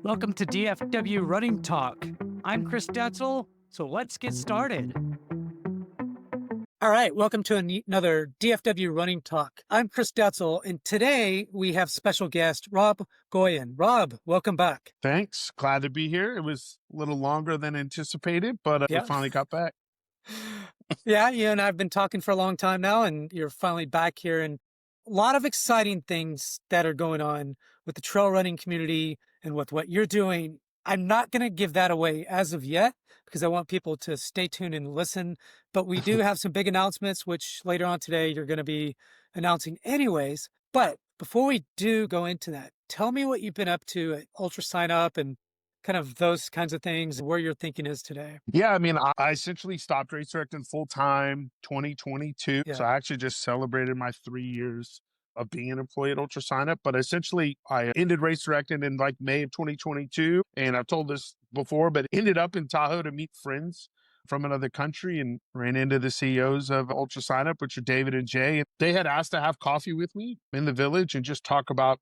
Welcome to DFW Running Talk. I'm Chris Detzel, so let's get started. All right, welcome to another DFW Running Talk. I'm Chris Detzel, and today we have special guest Rob Goyen. Rob, welcome back. Thanks. Glad to be here. It was a little longer than anticipated, but we Yeah. finally got back. Yeah, you and I have been talking for a long time now, and you're finally back here. And a lot of exciting things that are going on with the trail running community and with what you're doing. I'm not going to give that away as of yet because I want people to stay tuned and listen. But we do have some big announcements, which later on today you're going to be announcing anyways. But before we do go into that, tell me what you've been up to at Ultra Signup and kind of those kinds of things, where your thinking is today. Yeah, I mean, I essentially stopped race directing full time 2022. Yeah. So I actually just celebrated my 3 years of being an employee at Ultra Signup. But essentially, I ended race directing in like May of 2022. And I've told this before, but ended up in Tahoe to meet friends from another country and ran into the CEOs of Ultra Signup, which are David and Jay. And they had asked to have coffee with me in the village and just talk about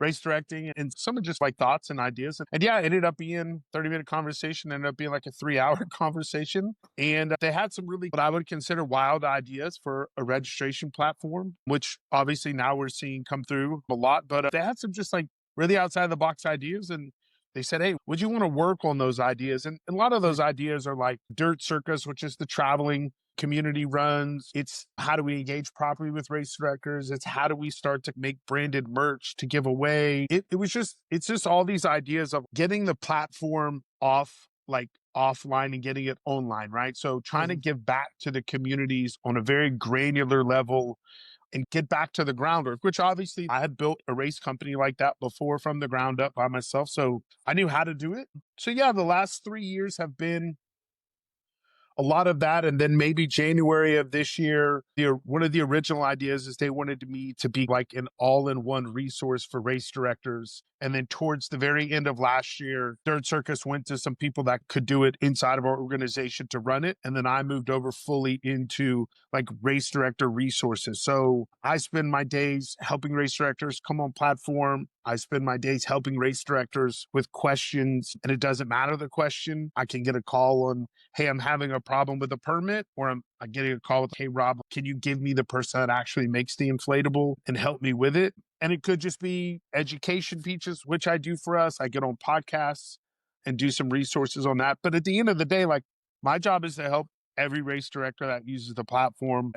race directing and some of just like thoughts and ideas. And yeah, it ended up being 30-minute conversation, ended up being like a 3-hour conversation. And they had some really what I would consider wild ideas for a registration platform, which obviously now we're seeing come through a lot. But they had some just like really outside the box ideas. And they said, hey, would you want to work on those ideas? And a lot of those ideas are like Dirt Circus, which is the traveling community runs. It's how do we engage properly with race directors? It's how do we start to make branded merch to give away? It's just all these ideas of getting the platform offline and getting it online, right? So trying to give back to the communities on a very granular level and get back to the groundwork, which obviously I had built a race company like that before from the ground up by myself. So I knew how to do it. So yeah, the last 3 years have been a lot of that. And then maybe January of this year, one of the original ideas is they wanted me to be like an all-in-one resource for race directors. And then towards the very end of last year, Dirt Circus went to some people that could do it inside of our organization to run it. And then I moved over fully into like race director resources. So I spend my days helping race directors come on platform. I spend my days helping race directors with questions, and it doesn't matter the question. I can get a call on, hey, I'm having a problem with a permit, or I'm getting a call with, hey, Rob, can you give me the person that actually makes the inflatable and help me with it? And it could just be education features, which I do for us. I get on podcasts and do some resources on that. But at the end of the day, like my job is to help every race director that uses the platform.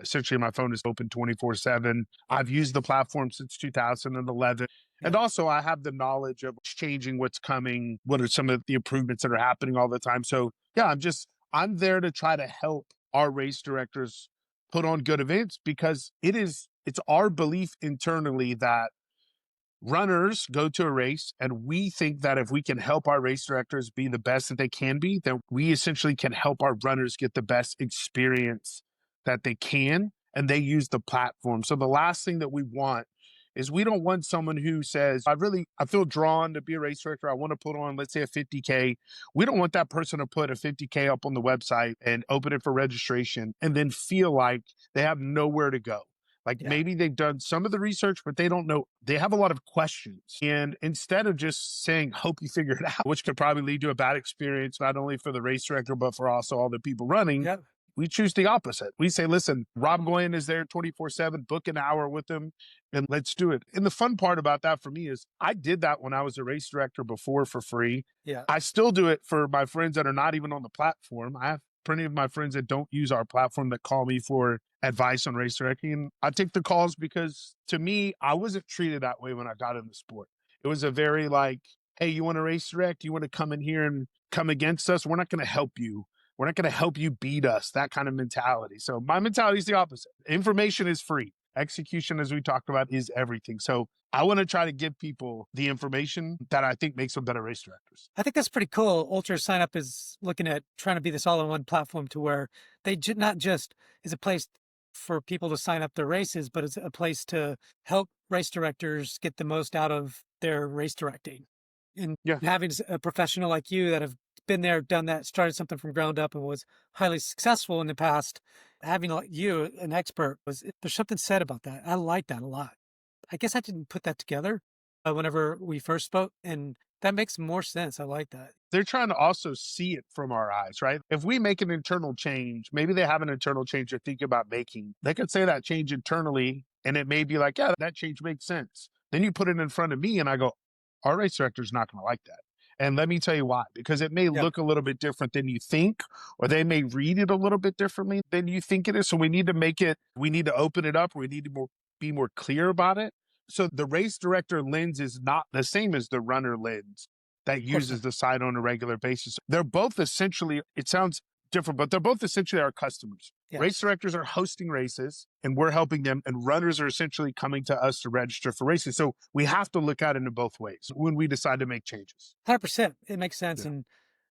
Essentially, my phone is open 24/7. I've used the platform since 2011. And also, I have the knowledge of changing what's coming. What are some of the improvements that are happening all the time? So, yeah, I'm there to try to help our race directors put on good events because it's our belief internally that runners go to a race and we think that if we can help our race directors be the best that they can be, then we essentially can help our runners get the best experience that they can, and they use the platform. So the last thing that we want is we don't want someone who says, I feel drawn to be a race director. I want to put on, let's say, a 50K. We don't want that person to put a 50K up on the website and open it for registration and then feel like they have nowhere to go. Like maybe they've done some of the research, but they don't know. They have a lot of questions. And instead of just saying, hope you figure it out, which could probably lead to a bad experience, not only for the race director, but for also all the people running, we choose the opposite. We say, listen, Rob Goyen is there 24/7, book an hour with him and let's do it. And the fun part about that for me is I did that when I was a race director before for free. Yeah. I still do it for my friends that are not even on the platform. I have plenty of my friends that don't use our platform that call me for advice on race directing. And I take the calls because to me, I wasn't treated that way when I got in the sport. It was a very like, hey, you want to race direct? You want to come in here and come against us? We're not going to help you. We're not going to help you beat us, that kind of mentality. So my mentality is the opposite. Information is free. Execution, as we talked about, is everything. So I want to try to give people the information that I think makes them better race directors. I think that's pretty cool. Ultra Signup is looking at trying to be this all-in-one platform to where they not just is a place for people to sign up their races, but it's a place to help race directors get the most out of their race directing. And having a professional like you that have been there, done that, started something from ground up and was highly successful in the past, having like you, an expert, there's something said about that. I like that a lot. I guess I didn't put that together, whenever we first spoke, and that makes more sense. I like that. They're trying to also see it from our eyes, right? If we make an internal change, maybe they have an internal change they're thinking about making. They could say that change internally, and it may be like, yeah, that change makes sense. Then you put it in front of me, and I go, our race director's not going to like that. And let me tell you why, because it may Yeah, look a little bit different than you think, or they may read it a little bit differently than you think it is. So we need to we need to open it up. We need to be more clear about it. So the race director lens is not the same as the runner lens that of course not. uses the site on a regular basis. They're both essentially, it sounds different, but they're both essentially our customers. Race Yes. directors are hosting races and we're helping them, and runners are essentially coming to us to register for races. So we have to look at it in both ways when we decide to make changes. 100%. It makes sense. Yeah. And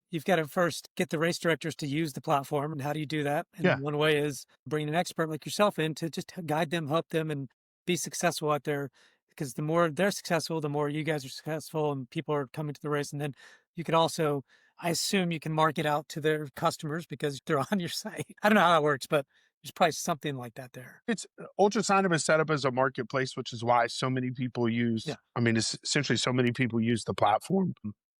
you've got to first get the race directors to use the platform. And how do you do that? And Yeah. one way is bringing an expert like yourself in to just guide them, help them, and be successful out there. Because the more they're successful, the more you guys are successful and people are coming to the race. And then you could also, I assume you can market out to their customers because they're on your site. I don't know how that works, but there's probably something like that there. It's Ultra Signup is set up as a marketplace, which is why so many people Yeah. it's essentially so many people use the platform.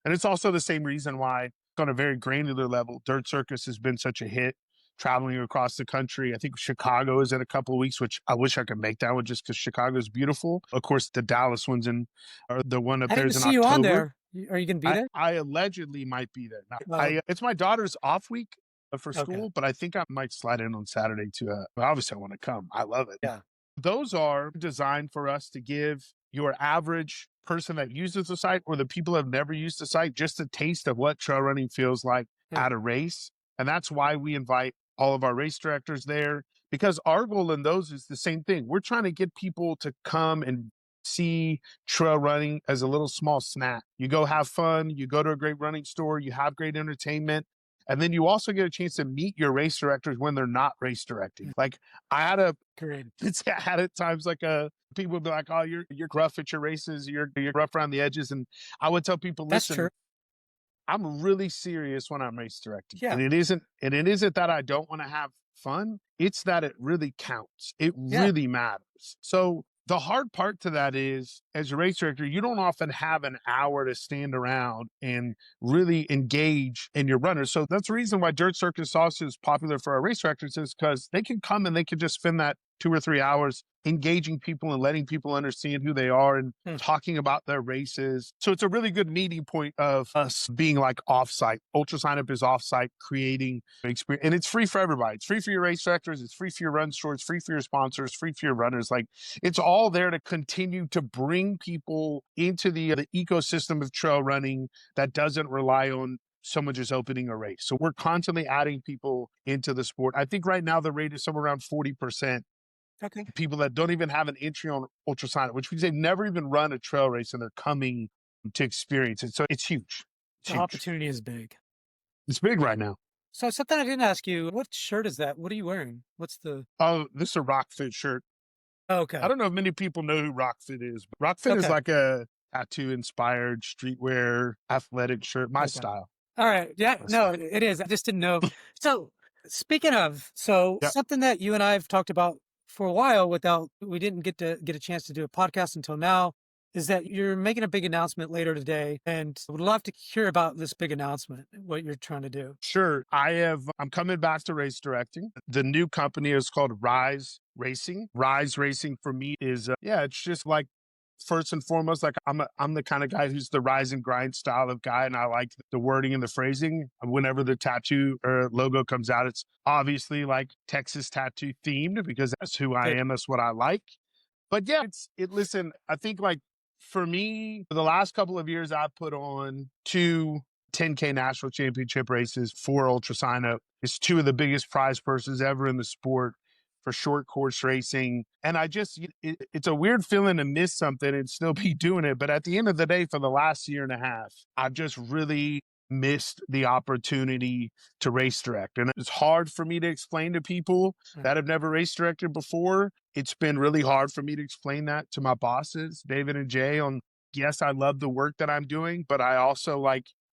And it's also the same reason why, on a very granular level, Dirt Circus has been such a hit traveling across the country. I think Chicago is in a couple of weeks, which I wish I could make that one just because Chicago is beautiful. Of course, the Dallas ones are the one up I there didn't is in see you on October. there. Are you going to be there? I allegedly might be there. Now, Well, it's my daughter's off week for okay. school, but I think I might slide in on Saturday to. Obviously, I want to come. I love it. Yeah. Those are designed for us to give your average person that uses the site, or the people that have never used the site, just a taste of what trail running feels like Yeah. at a race. And that's why we invite all of our race directors there, because our goal in those is the same thing. We're trying to get people to come and see trail running as a little small snack. You go have fun, you go to a great running store, you have great entertainment. And then you also get a chance to meet your race directors when they're not race directing. Like I had a Great. it's had at times like people would be like, "Oh, you're rough at your races. You're rough around the edges." And I would tell people, That's true. "Listen, I'm really serious when I'm race directing, Yeah. and it isn't that I don't want to have fun. It's that it really counts. It Yeah. really matters." So the hard part to that is, as a race director, you don't often have an hour to stand around and really engage in your runners. So that's the reason why Dirt Circus also is popular for our race directors, is because they can come and they can just spend that 2 or 3 hours engaging people and letting people understand who they are and Hmm. talking about their races. So it's a really good meeting point of us being like offsite. Ultra Signup is offsite, creating experience, and it's free for everybody. It's free for your race directors, it's free for your run stores, free for your sponsors, free for your runners. Like it's all there to continue to bring people into the ecosystem of trail running that doesn't rely on someone just opening a race. So we're constantly adding people into the sport. I think right now the rate is somewhere around 40%. Okay. People that don't even have an entry on Ultra Signup, which means they've never even run a trail race and they're coming to experience it. So it's huge. It's The huge. opportunity is big. It's big right now. So something I didn't ask you, what shirt is that? What are you wearing? What's the Oh, this is a Rockfit shirt. oh, I okay. don't know if many people know who Rockfit is, but Rockfit is Okay. like a tattoo inspired streetwear athletic shirt. My Okay. style. All right. Yeah, My no, style. it is. I just didn't know. So speaking of, so Yeah. something that you and I have talked about for a while without we didn't get a chance to do a podcast until now is that you're making a big announcement later today and would love to hear about this big announcement, what you're trying to do. Sure. I'm coming back to race directing. The new company is called Rise Racing. Rise Racing for me is, it's just like, first and foremost, like I'm the kind of guy who's the rise and grind style of guy. And I like the wording and the phrasing. Whenever the tattoo or logo comes out, it's obviously like Texas tattoo themed because that's who I Good. am. That's what I like. But yeah, listen, I think like for me, for the last couple of years, I've put on 2 10K national championship races for Ultra Signup. It's two of the biggest prize purses ever in the sport for short course racing. And it's a weird feeling to miss something and still be doing it. But at the end of the day, for the last year and a half, I've just really missed the opportunity to race direct. And it's hard for me to explain to people Right. that have never race directed before. It's been really hard for me to explain that to my bosses, David and Jay, on yes, I love the work that I'm doing, but I also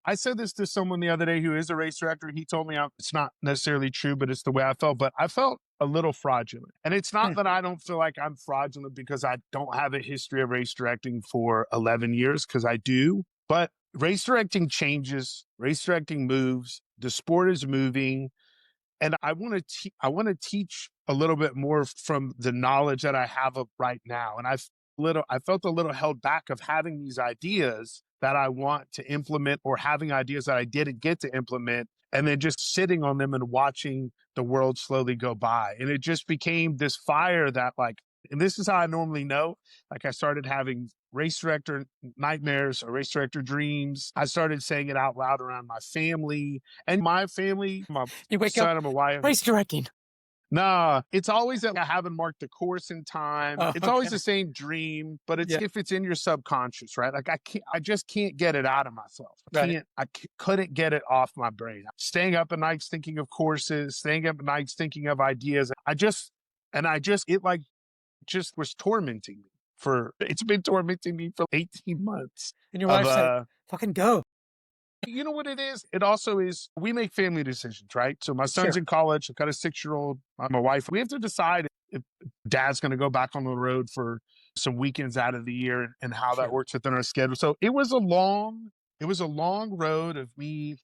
I said this to someone the other day who is a race director. He told me it's not necessarily true, but it's the way I felt. But I felt a little fraudulent. And it's not Hmm. that I don't feel like I'm fraudulent because I don't have a history of race directing for 11 years, because I do. But race directing changes, race directing moves, the sport is moving. And I want to teach a little bit more from the knowledge that I have of right now. And I felt a little held back of having these ideas that I want to implement, or having ideas that I didn't get to implement, and then just sitting on them and watching the world slowly go by. And it just became this fire that, like, and this is how I normally know, like, I started having race director nightmares or race director dreams. I started saying it out loud around my family, and my family, my You wake up son and my wife. race directing. Nah, it's always that I haven't marked the course in time. Oh, It's always okay. the same dream, but it's Yeah. if it's in your subconscious, right? Like I just can't get it out of myself. Right. Couldn't get it off my brain. Staying up at nights thinking of courses, staying up at nights thinking of ideas. It like just was tormenting me it's been tormenting me for 18 months And your of, wife's like, fucking go. you know what it is? It also is, we make family decisions, right? So my son's Sure. in college. I've got a 6-year-old. My wife. We have to decide if dad's going to go back on the road for some weekends out of the year, and how that Sure. works within our schedule. So it was a long road of me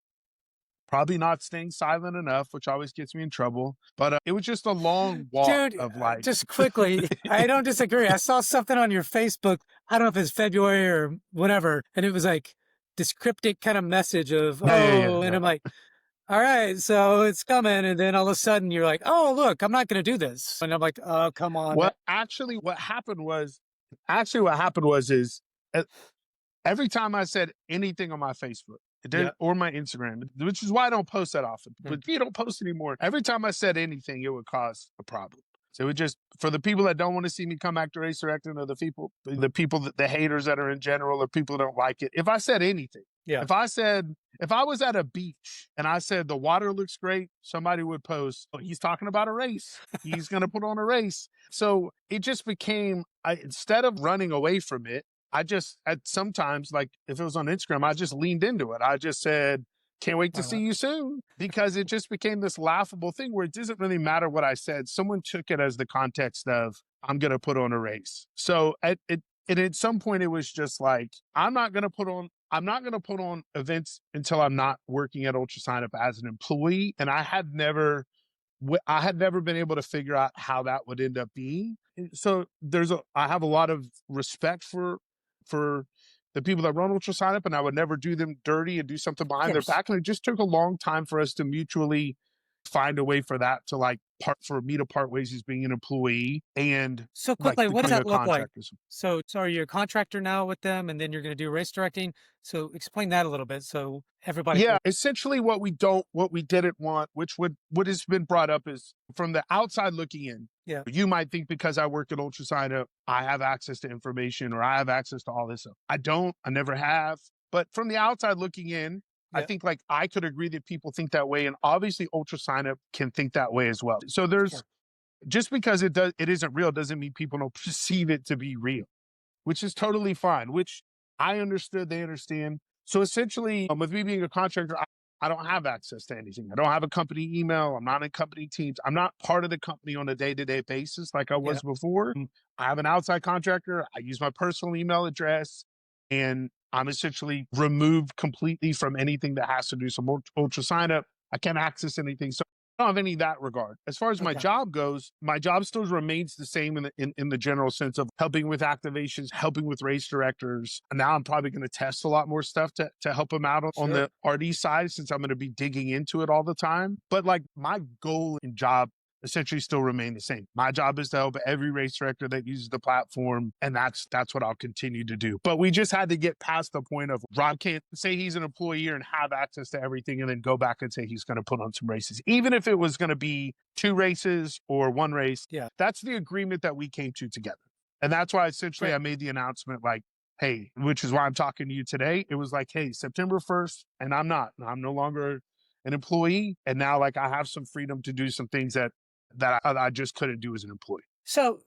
probably not staying silent enough, which always gets me in trouble. But it was just a long walk Dude, of like, just quickly, I don't disagree. I saw something on your Facebook. I don't know if it's February or whatever. And it was like this cryptic kind of message of, yeah. oh, and I'm like, all right, so it's coming. And then all of a sudden you're like, oh, look, I'm not going to do this. And I'm like, oh, come on. What happened was is uh, every time I said anything on my Facebook Yeah. or my Instagram, which is why I don't post that often, Hmm. but you don't post anymore. Every time I said anything, it would cause a problem. So it just, for the people that don't want to see me come back to race directing, or the people the haters that are in general, or people that don't like it. If I said anything, Yeah. if I was at a beach and I said the water looks great, somebody would post, oh, he's talking about a race. He's going to put on a race. So it just became, instead of running away from it, sometimes, like if it was on Instagram, I just leaned into it. I just said, can't wait to Why see not? you soon, because it just became this laughable thing where it doesn't really matter what I said. Someone took it as the context of, I'm going to put on a race. So at some point it was just like, I'm not going to put on events until I'm not working at Ultra Signup as an employee. And I had never been able to figure out how that would end up being. So I have a lot of respect for the people that run Ultra Signup, and I would never do them dirty and do something Of behind their course. back. And it just took a long time for us to mutually find a way for that to for me to part ways as being an employee and So like quickly, what does becoming a that look like? contractor. So are you a contractor now with them, and then you're going to do race directing? So explain that a little bit so everybody can. Yeah, essentially what we didn't want, which what has been brought up, is from the outside looking in. Yeah. You might think because I work at Ultra Signup, I have access to information, or I have access to all this stuff. I don't. I never have. But from the outside looking in, I Yeah. think, like, I could agree that people think that way, and obviously Ultra Signup can think that way as well. So Sure. just because it isn't real doesn't mean people don't perceive it to be real, which is totally fine, which I understood, they understand. So essentially, with me being a contractor, I don't have access to anything. I don't have a company email. I'm not in company teams. I'm not part of the company on a day-to-day basis like I Yeah. was before. I have an outside contractor. I use my personal email address, and I'm essentially removed completely from anything that has to do some Ultra Signup. I can't access anything. So I don't have any of that regard. As far as my Okay. job goes, my job still remains the same in the general sense of helping with activations, helping with race directors. And now I'm probably going to test a lot more stuff to help them out on Sure. the RD side, since I'm going to be digging into it all the time. But like, my goal and job essentially still remain the same. My job is to help every race director that uses the platform, and that's what I'll continue to do. But we just had to get past the point of Rob can't say he's an employee and have access to everything, and then go back and say he's going to put on some races, even if it was going to be 2 races or 1 race. Yeah. That's the agreement that we came to together, and that's why essentially Great. I made the announcement, like, hey, which is why I'm talking to you today. It was like, hey, September 1st, and I'm no longer an employee, and now, like, I have some freedom to do some things that I just couldn't do as an employee. So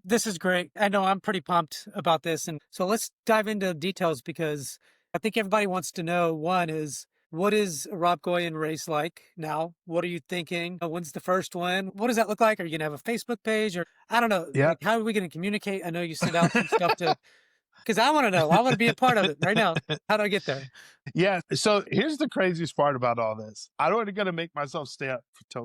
this is great. I know I'm pretty pumped about this. And so let's dive into details, because I think everybody wants to know, one is, what is a Rob Goyen race like now? What are you thinking? When's the first one? What does that look like? Are you gonna have a Facebook page, or I don't know, Yeah. like, how are we gonna communicate? I know you send out some stuff to, because I want to know. I want to be a part of it right now. How do I get there? Yeah. So here's the craziest part about all this. I don't going to make myself stay up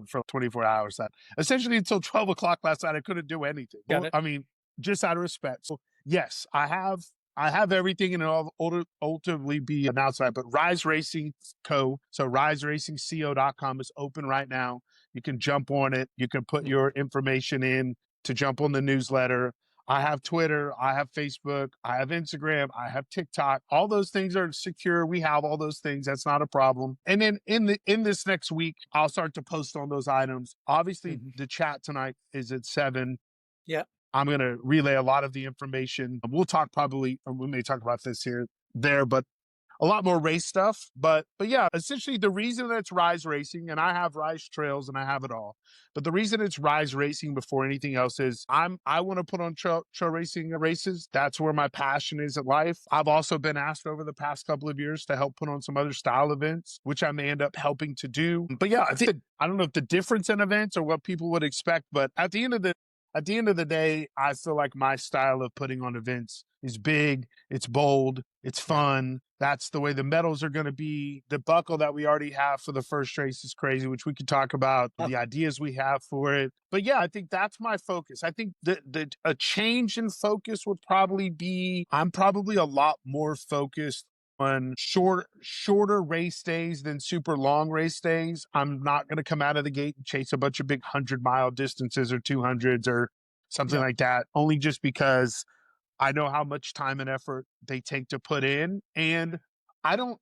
for 24 hours. That essentially until 12 o'clock last night, I couldn't do anything. Got Well, it. I mean, just out of respect. So yes, I have everything and it'll ultimately be announced tonight, but Rise Racing Co. So riseracingco.com is open right now. You can jump on it. You can put Mm. your information in to jump on the newsletter. I have Twitter, I have Facebook, I have Instagram, I have TikTok. All those things are secure. We have all those things. That's not a problem. And then in this next week, I'll start to post on those items. Obviously, Mhm. the chat tonight is at 7. Yeah. I'm going to relay a lot of the information. We'll talk probably, or we may talk about this here, there, but a lot more race stuff. But yeah, essentially the reason that it's Rise Racing, and I have Rise Trails and I have it all. But the reason it's Rise Racing before anything else is I want to put on trail racing races. That's where my passion is in life. I've also been asked over the past couple of years to help put on some other style events, which I may end up helping to do. But yeah, I don't know if the difference in events or what people would expect, but at the end of the day, I feel like my style of putting on events is big, it's bold, it's Yeah. fun. That's the way the medals are going to be. The buckle that we already have for the first race is crazy, which we could talk about, Oh, the ideas we have for it. But yeah, I think that's my focus. I think the a change in focus would probably be I'm probably a lot more focused on shorter race days than super long race days. I'm not going to come out of the gate and chase a bunch of big 100-mile distances or 200s or something yeah. like that, only just because I know how much time and effort they take to put in. And I don't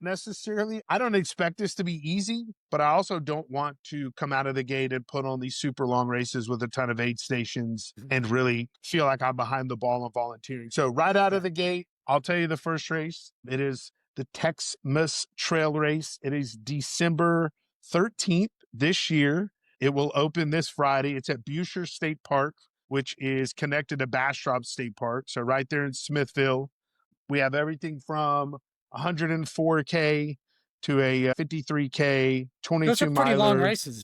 expect this to be easy, but I also don't want to come out of the gate and put on these super long races with a ton of aid stations Mhm. and really feel like I'm behind the ball and volunteering. So right out Yeah. of the gate, I'll tell you the first race. It is the Tex Miss Trail Race. It is December 13th this year. It will open this Friday. It's at Bucher State Park, which is connected to Bastrop State Park. So right there in Smithville, we have everything from 104K to a 53K, Those are 22 pretty long miler. races.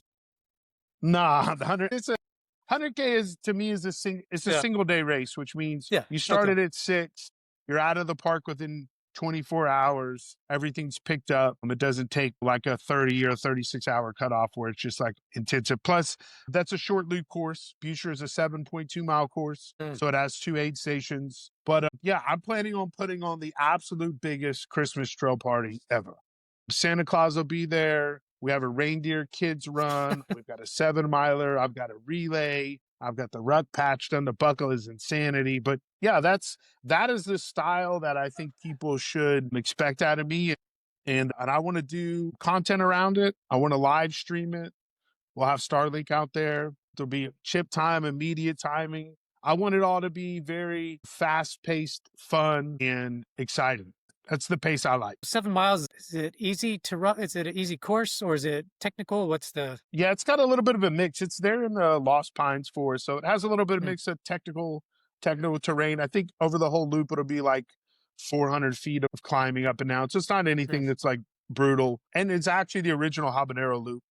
Nah, the 100K is to me is it's a Yeah. single day race, which means Yeah. you Okay. started at 6, you're out of the park within 24 hours. Everything's picked up. It doesn't take like a 30 or 36-hour cutoff where it's just like intensive. Plus, that's a short loop course. Bucher is a 7.2-mile course, Mm. so it has 2 aid stations. But yeah, I'm planning on putting on the absolute biggest Christmas trail party ever. Santa Claus will be there. We have a reindeer kids run. We've got a 7-miler. I've got a relay. I've got the ruck patch done. The buckle is insanity. But yeah, that is the style that I think people should expect out of me. And I want to do content around it. I want to live stream it. We'll have Starlink out there. There'll be chip time, immediate timing. I want it all to be very fast paced, fun, and exciting. That's the pace I like. 7 miles. Is it easy to run? Is it an easy course, or is it technical? What's the? Yeah, it's got a little bit of a mix. It's there in the Lost Pines Forest, so it has a little bit of Mm. mix of technical terrain. I think over the whole loop, it'll be like 400 feet of climbing up and down. So it's not Mm. anything that's like brutal. And it's actually the original habanero loop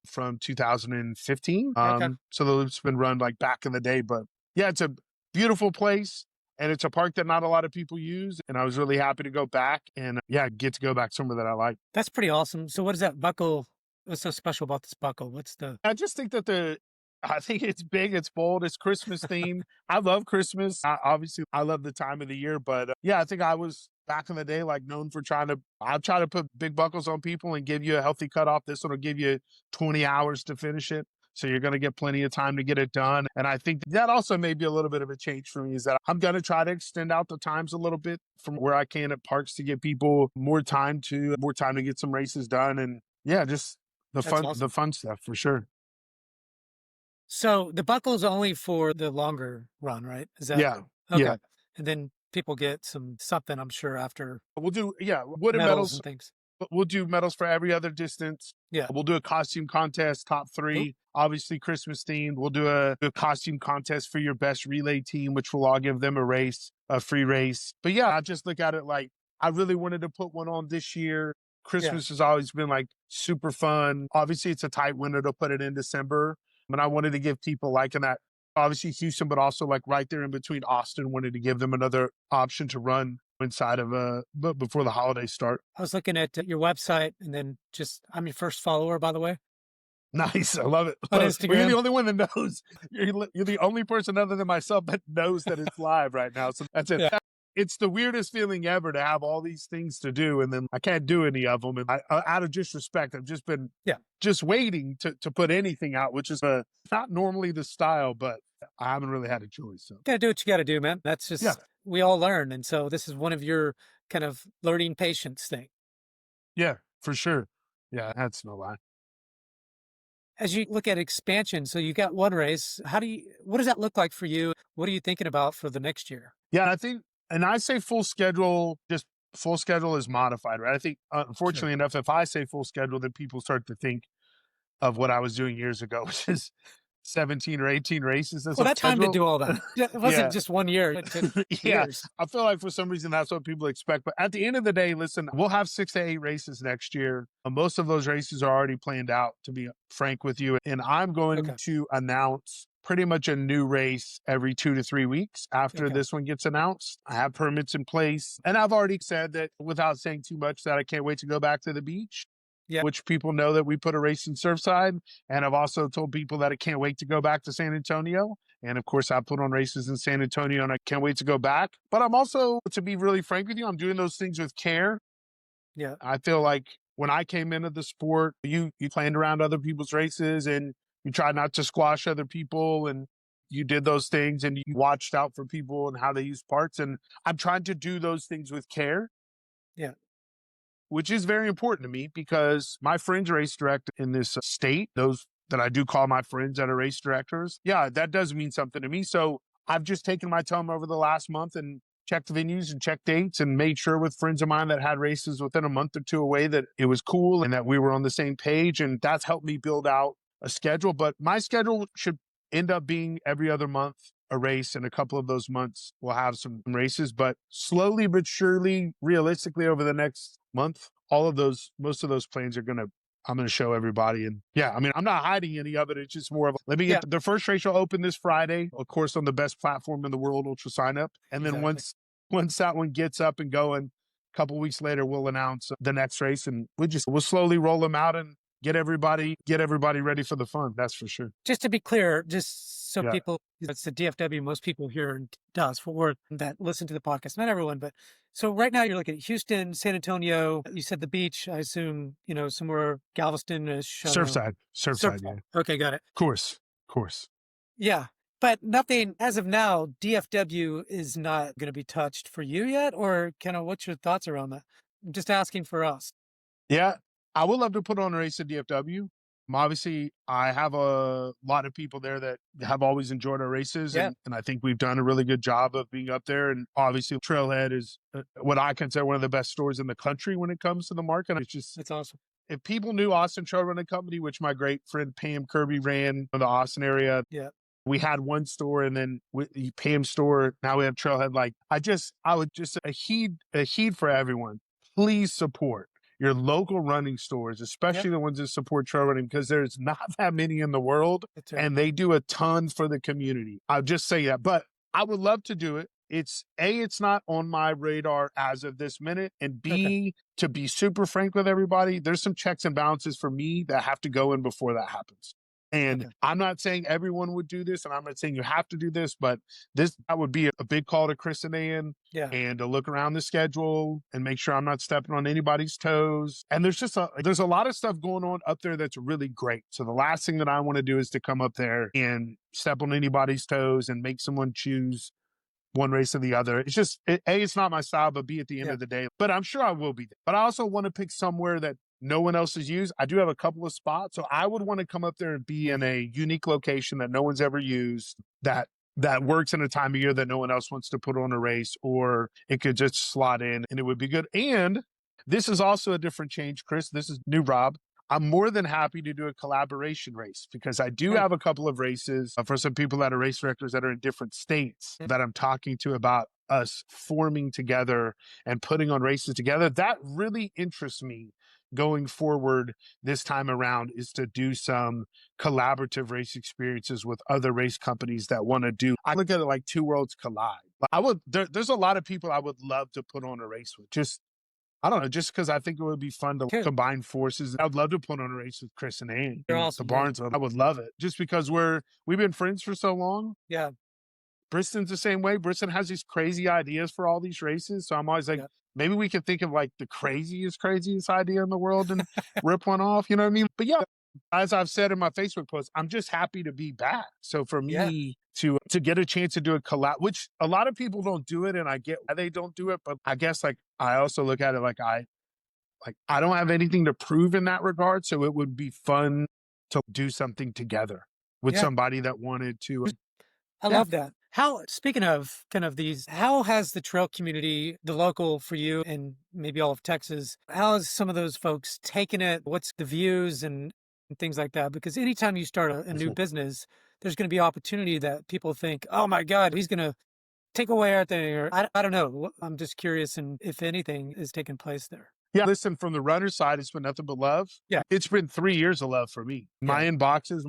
from 2015. Okay. So the loop's been run like back in the day. But yeah, it's a beautiful place. And it's a park that not a lot of people use. And I was really happy to go back and yeah, get to go back somewhere that I like. That's pretty awesome. So what is that buckle? What's so special about this buckle? What's the? I just think that I think it's big, it's bold, it's Christmas themed. I love Christmas. Obviously, I love the time of the year, but yeah, I think I was back in the day like known for I try to put big buckles on people and give you a healthy cutoff. This one will give you 20 hours to finish it. So you're going to get plenty of time to get it done. And I think that also may be a little bit of a change for me is that I'm going to try to extend out the times a little bit from where I can at parks to get people more time to get some races done. And yeah, just That's the awesome. fun stuff for sure. So the buckle's only for the longer run, right? Is that Yeah. okay? Yeah. And then people get something, I'm sure, after We'll do, yeah, wooden medals medals. and things. We'll do medals for every other distance. Yeah. We'll do a costume contest, top Cool. 3, obviously Christmas themed. We'll do a costume contest for your best relay team, which we'll all give them a free race. But yeah, I just look at it like I really wanted to put one on this year. Yeah. Christmas has always been like super fun. Obviously, it's a tight window to put it in December, but I wanted to give people like in that obviously Houston, but also like right there in between Austin, wanted to give them another option to run inside of but before the holidays start. I was looking at your website and then just, I'm your first follower, by the way, Nice. I love it. on Well, you're the Instagram. only one that knows. You're the only person other than myself that knows that it's live right now. So that's it. Yeah. It's the weirdest feeling ever to have all these things to do, and then I can't do any of them. And out of disrespect, I've just been Yeah. just waiting to put anything out, which is not normally the style, but I haven't really had a choice. So Gotta do what you gotta do, man. That's yeah, just, we all learn. And so this is one of your kind of learning patience thing. yeah, for sure. Yeah, that's no lie. As you look at expansion, so you got one race. What does that look like for you? What are you thinking about for the next year? Yeah, I think, and I say full schedule, just full schedule is modified, right? I think, Sure. unfortunately enough, if I say full schedule, then people start to think of what I was doing years ago, which is 17 or 18 races as Well, a that time to schedule. do all that. It wasn't Yeah. just 1 year, it took Yeah. years. I feel like for some reason that's what people expect. But at the end of the day, listen, we'll have 6 to 8 races next year. Most of those races are already planned out, to be frank with you. And I'm going Okay. to announce pretty much a new race every 2 to 3 weeks after Okay. this one gets announced. I have permits in place. And I've already said that without saying too much that I can't wait to go back to the beach, Yeah. which people know that we put a race in Surfside. And I've also told people that I can't wait to go back to San Antonio. And of course, I put on races in San Antonio and I can't wait to go back. But I'm also, to be really frank with you, I'm doing those things with care. Yeah. I feel like when I came into the sport, you planned around other people's races and you tried not to squash other people and you did those things and you watched out for people and how they use parts. And I'm trying to do those things with care, Yeah. which is very important to me because my friends race direct in this state, those that I do call my friends that are race directors. Yeah, that does mean something to me. So I've just taken my time over the last month and checked venues and checked dates and made sure with friends of mine that had races within a month or two away that it was cool and that we were on the same page. And that's helped me build out a schedule. But my schedule should end up being every other month a race, and a couple of those months we'll have some races, but slowly but surely, realistically over the next month, most of those plans I'm going to show everybody. And yeah, I mean, I'm not hiding any of it. It's just more of, let me Yeah. get the first race will open this Friday, of course, on the best platform in the world, Ultra Signup. And then Exactly. once that one gets up and going, a couple weeks later, we'll announce the next race and we'll slowly roll them out and get everybody ready for the fun. That's for sure. Just to be clear, just so Yeah. people, it's the DFW most people here does for that listen to the podcast. Not everyone, but so right now you're looking at Houston, San Antonio. You said the beach. I assume somewhere Galveston-ish. I don't know. Surfside. Yeah. Okay, got it. Of course. Yeah, but nothing as of now. DFW is not going to be touched for you yet, or kind of what's your thoughts around that? I'm just asking for us. Yeah, I would love to put on a race at DFW. Obviously, I have a lot of people there that have always enjoyed our races, Yeah, and I think we've done a really good job of being up there. And obviously, Trailhead is what I consider one of the best stores in the country when it comes to the market. It's just, that's awesome. if people knew Austin Trail Running Company, which my great friend Pam Kirby ran in the Austin area, Yeah, we had one store and then with the Pam store, now we have Trailhead. Like I would just a heed for everyone. Please support your local running stores, yeah, especially the ones that support trail running, because there's not that many in the world that's right. and they do a ton for the community. I'll just say that, but I would love to do it. It's not on my radar as of this minute. And Okay, B, to be super frank with everybody, there's some checks and balances for me that have to go in before that happens. And okay, I'm not saying everyone would do this, and I'm not saying you have to do this, but that would be a big call to Chris and Ian yeah, and to look around the schedule and make sure I'm not stepping on anybody's toes. And there's a lot of stuff going on up there that's really great. So the last thing that I want to do is to come up there and step on anybody's toes and make someone choose one race or the other. It's just, it's not my style, but B, at the end yeah, of the day. But I'm sure I will be there. But I also want to pick somewhere that no one else has used. I do have a couple of spots. So I would want to come up there and be yeah, in a unique location that no one's ever used, that works in a time of year that no one else wants to put on a race, or it could just slot in and it would be good. And this is also a different change, Chris. This is new Rob. I'm more than happy to do a collaboration race because I do Mm, have a couple of races for some people that are race directors that are in different states mm. that I'm talking to about us forming together and putting on races together. That really interests me going forward this time around, is to do some collaborative race experiences with other race companies that want to do. I look at it like two worlds collide. There's a lot of people I would love to put on a race with. Just I don't know, just because I think it would be fun to Cool. combine forces. I'd love to put on a race with Chris and Ann They're in the awesome. Yeah. Barnes. I would love it just because we've been friends for so long. Yeah. Bristen's the same way. Bristen has these crazy ideas for all these races. So I'm always like, Yeah. maybe we could think of like the craziest idea in the world and rip one off. You know what I mean? But yeah, as I've said in my Facebook post, I'm just happy to be back. So for Yeah. me to get a chance to do a collab, which a lot of people don't do it, and I get why they don't do it, but I guess like I also look at it like I don't have anything to prove in that regard. So it would be fun to do something together with Yeah. somebody that wanted to. I Yeah. love that. How, speaking of kind of these, how has the trail community, the local for you and maybe all of Texas, how has some of those folks taken it? What's the views and things like that? Because anytime you start a new business, there's going to be opportunity that people think, oh my God, he's going to take away our thing. Or I don't know. I'm just curious. And if anything is taking place there. Yeah. Listen, from the runner side, it's been nothing but love. Yeah. It's been 3 years of love for me. Yeah. My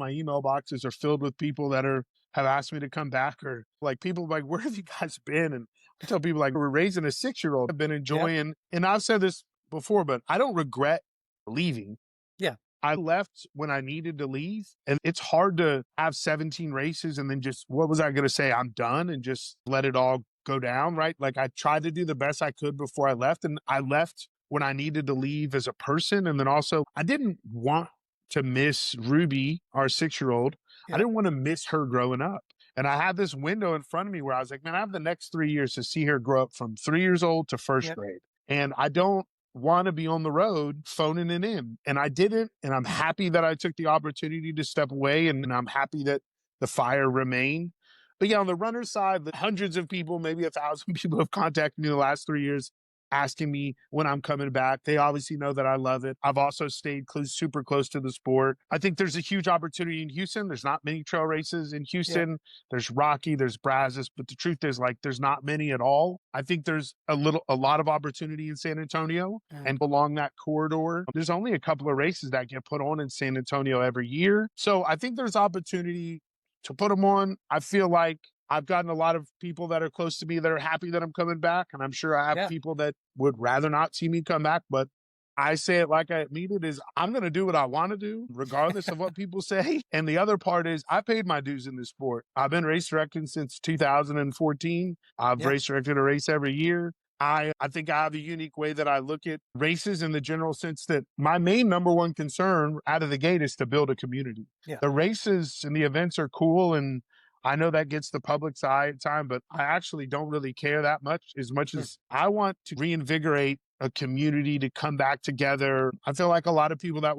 email boxes are filled with people that have asked me to come back, or like people like, where have you guys been? And I tell people like, we're raising a 6-year-old. I've been Yeah. enjoying, and I've said this before, but I don't regret leaving. Yeah. I left when I needed to leave. And it's hard to have 17 races and then just, what was I going to say? I'm done and just let it all go down, right? Like I tried to do the best I could before I left. And I left when I needed to leave as a person. And then also, I didn't want to miss Ruby, our 6-year-old. I Yeah. didn't want to miss her growing up. And I had this window in front of me where I was like, man, I have the next 3 years to see her grow up from 3 years old to first Yeah. grade. And I don't want to be on the road phoning it in. And I didn't. And I'm happy that I took the opportunity to step away. And I'm happy that the fire remained. But yeah, on the runner side, hundreds of people, maybe 1,000 people have contacted me the last 3 years asking me when I'm coming back. They obviously know that I love it. I've also stayed super close to the sport. I think there's a huge opportunity in Houston. There's not many trail races in Yeah. Houston. There's Rocky, there's Brazos, but the truth is like there's not many at all. I think there's a lot of opportunity in San Antonio and along that corridor. There's only a couple of races that get put on in San Antonio every year. So I think there's opportunity to put them on. I feel like I've gotten a lot of people that are close to me that are happy that I'm coming back. And I'm sure I have Yeah. people that would rather not see me come back. But I say it like I mean it is I'm going to do what I want to do, regardless of what people say. And the other part is I paid my dues in this sport. I've been race directing since 2014. I've Yeah. race directed a race every year. I think I have a unique way that I look at races in the general sense that my main number one concern out of the gate is to build a community. Yeah. The races and the events are cool, and I know that gets the public's eye at time, but I actually don't really care that much Mm. as I want to reinvigorate a community to come back together. I feel like a lot of people that